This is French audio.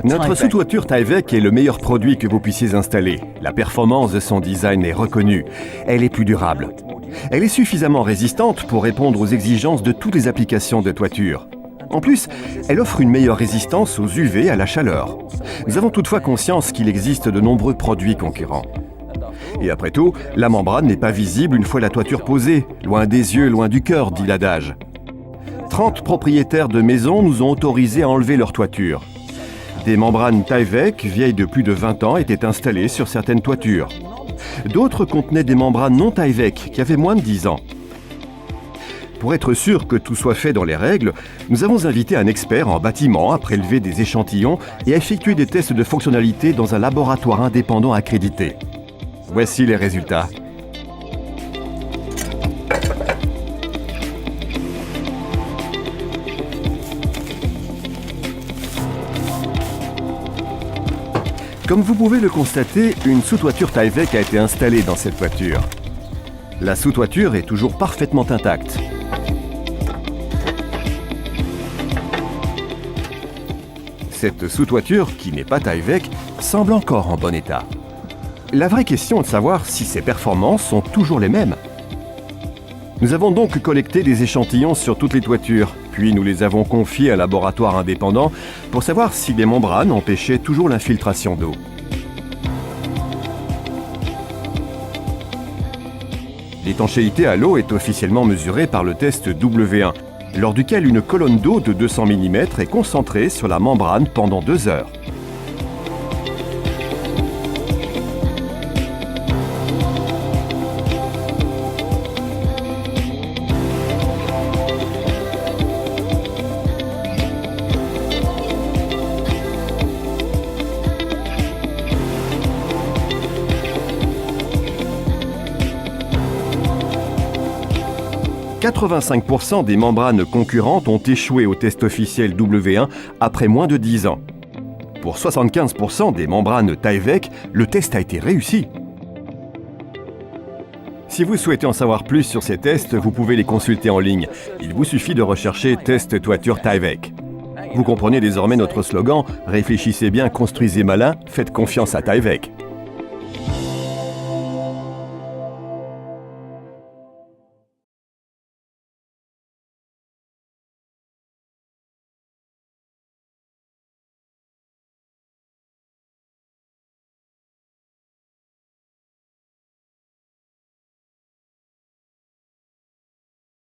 Notre sous-toiture Tyvek est le meilleur produit que vous puissiez installer. La performance de son design est reconnue. Elle est plus durable. Elle est suffisamment résistante pour répondre aux exigences de toutes les applications de toiture. En plus, elle offre une meilleure résistance aux UV et à la chaleur. Nous avons toutefois conscience qu'il existe de nombreux produits concurrents. Et après tout, la membrane n'est pas visible une fois la toiture posée. Loin des yeux, loin du cœur, dit l'adage. 30 propriétaires de maisons nous ont autorisés à enlever leur toiture. Des membranes Tyvek, vieilles de plus de 20 ans, étaient installées sur certaines toitures. D'autres contenaient des membranes non Tyvek, qui avaient moins de 10 ans. Pour être sûr que tout soit fait dans les règles, nous avons invité un expert en bâtiment à prélever des échantillons et à effectuer des tests de fonctionnalité dans un laboratoire indépendant accrédité. Voici les résultats. Comme vous pouvez le constater, une sous-toiture Tyvek a été installée dans cette voiture. La sous-toiture est toujours parfaitement intacte. Cette sous-toiture, qui n'est pas Tyvek, semble encore en bon état. La vraie question est de savoir si ses performances sont toujours les mêmes. Nous avons donc collecté des échantillons sur toutes les toitures, puis nous les avons confiés à un laboratoire indépendant pour savoir si les membranes empêchaient toujours l'infiltration d'eau. L'étanchéité à l'eau est officiellement mesurée par le test W1, lors duquel une colonne d'eau de 200 mm est concentrée sur la membrane pendant 2 heures. « 85% des membranes concurrentes ont échoué au test officiel W1 après moins de 10 ans. Pour 75% des membranes Tyvek, le test a été réussi. Si vous souhaitez en savoir plus sur ces tests, vous pouvez les consulter en ligne. Il vous suffit de rechercher « Test toiture Tyvek ». Vous comprenez désormais notre slogan « Réfléchissez bien, construisez malin, faites confiance à Tyvek ».